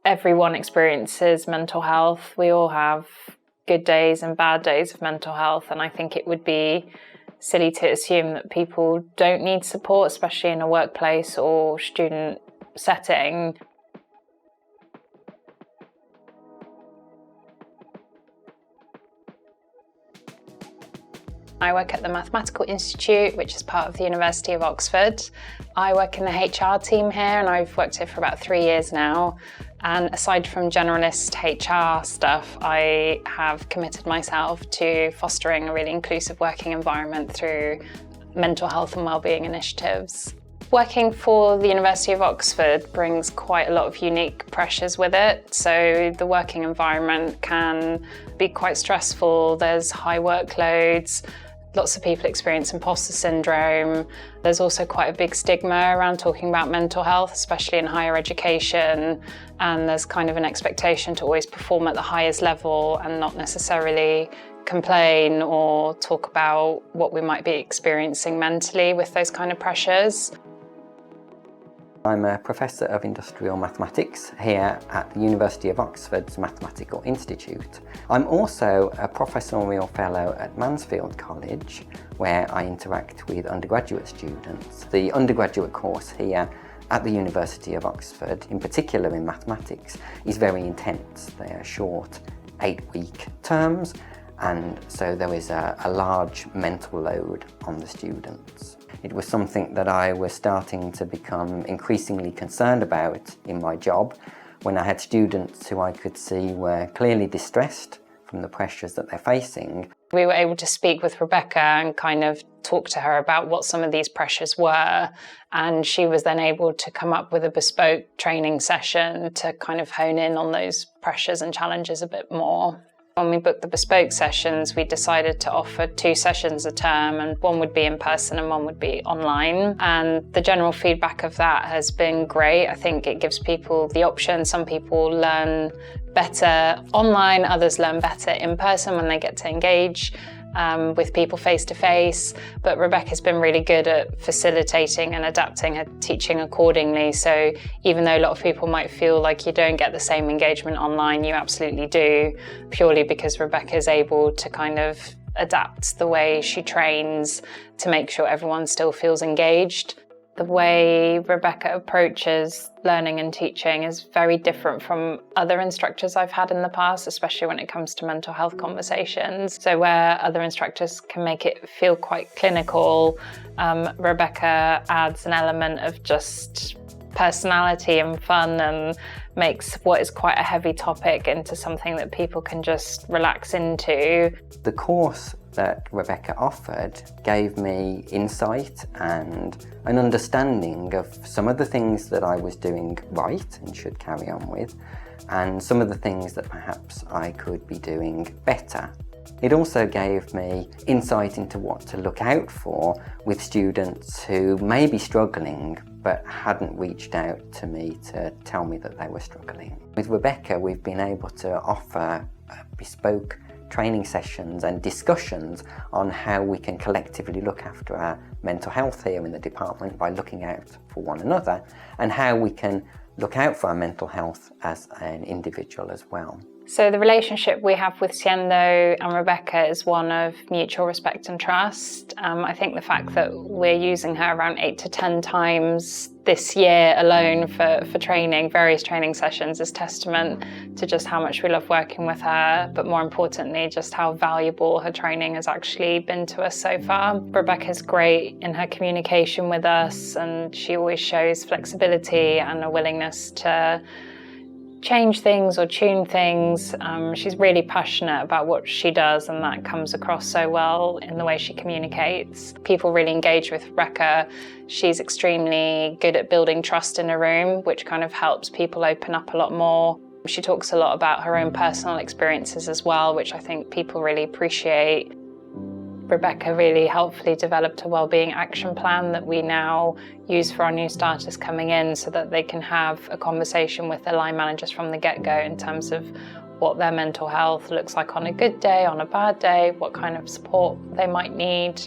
Everyone experiences mental health. We all have good days and bad days of mental health, and I think it would be silly to assume that people don't need support, especially in a workplace or student setting. I work at the Mathematical Institute, which is part of the University of Oxford. I work in the HR team here, and I've worked here for about 3 years now. And aside from generalist HR stuff, I have committed myself to fostering a really inclusive working environment through mental health and wellbeing initiatives. Working for the University of Oxford brings quite a lot of unique pressures with it. So the working environment can be quite stressful. There's high workloads. Lots of people experience imposter syndrome. There's also quite a big stigma around talking about mental health, especially in higher education. And there's kind of an expectation to always perform at the highest level and not necessarily complain or talk about what we might be experiencing mentally with those kind of pressures. I'm a Professor of Industrial Mathematics here at the University of Oxford's Mathematical Institute. I'm also a Professorial Fellow at Mansfield College, where I interact with undergraduate students. The undergraduate course here at the University of Oxford, in particular in mathematics, is very intense. They are short 8-week terms, and so there is a large mental load on the students. It was something that I was starting to become increasingly concerned about in my job when I had students who I could see were clearly distressed from the pressures that they're facing. We were able to speak with Rebecca and kind of talk to her about what some of these pressures were, and she was then able to come up with a bespoke training session to kind of hone in on those pressures and challenges a bit more. When we booked the bespoke sessions, we decided to offer 2 sessions a term, and one would be in person and one would be online. And the general feedback of that has been great. I think it gives people the option. Some people learn better online, others learn better in person when they get to engage with people face to face. But Rebecca's been really good at facilitating and adapting her teaching accordingly. So even though a lot of people might feel like you don't get the same engagement online, you absolutely do, purely because Rebecca is able to kind of adapt the way she trains to make sure everyone still feels engaged. The way Rebecca approaches learning and teaching is very different from other instructors I've had in the past, especially when it comes to mental health conversations. So where other instructors can make it feel quite clinical, Rebecca adds an element of just personality and fun and makes what is quite a heavy topic into something that people can just relax into. The course that Rebecca offered gave me insight and an understanding of some of the things that I was doing right and should carry on with, and some of the things that perhaps I could be doing better. It also gave me insight into what to look out for with students who may be struggling but hadn't reached out to me to tell me that they were struggling. With Rebecca, we've been able to offer bespoke training sessions and discussions on how we can collectively look after our mental health here in the department by looking out for one another, and how we can look out for our mental health as an individual as well. So the relationship we have with Siendo and Rebecca is one of mutual respect and trust. I think the fact that we're using her around 8 to 10 times this year alone for training, various training sessions, is testament to just how much we love working with her, but more importantly, just how valuable her training has actually been to us so far. Rebecca's great in her communication with us, and she always shows flexibility and a willingness to change things or tune things. She's really passionate about what she does, and that comes across so well in the way she communicates. People really engage with Rebecca. She's extremely good at building trust in a room, which kind of helps people open up a lot more. She talks a lot about her own personal experiences as well, which I think people really appreciate. Rebecca really helpfully developed a wellbeing action plan that we now use for our new starters coming in, so that they can have a conversation with their line managers from the get-go in terms of what their mental health looks like on a good day, on a bad day, what kind of support they might need.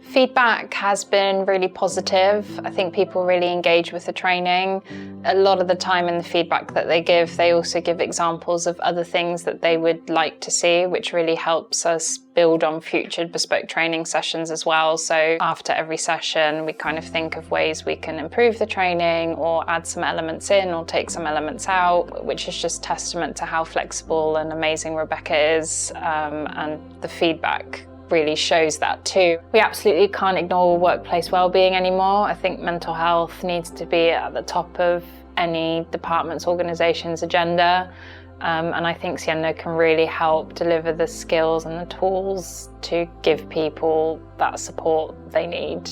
Feedback has been really positive. I think people really engage with the training. A lot of the time in the feedback that they give, they also give examples of other things that they would like to see, which really helps us build on future bespoke training sessions as well. So after every session, we kind of think of ways we can improve the training or add some elements in or take some elements out, which is just testament to how flexible and amazing Rebecca is, and the feedback really shows that too. We absolutely can't ignore workplace wellbeing anymore. I think mental health needs to be at the top of any department's organisation's agenda, and I think Siendo can really help deliver the skills and the tools to give people that support they need.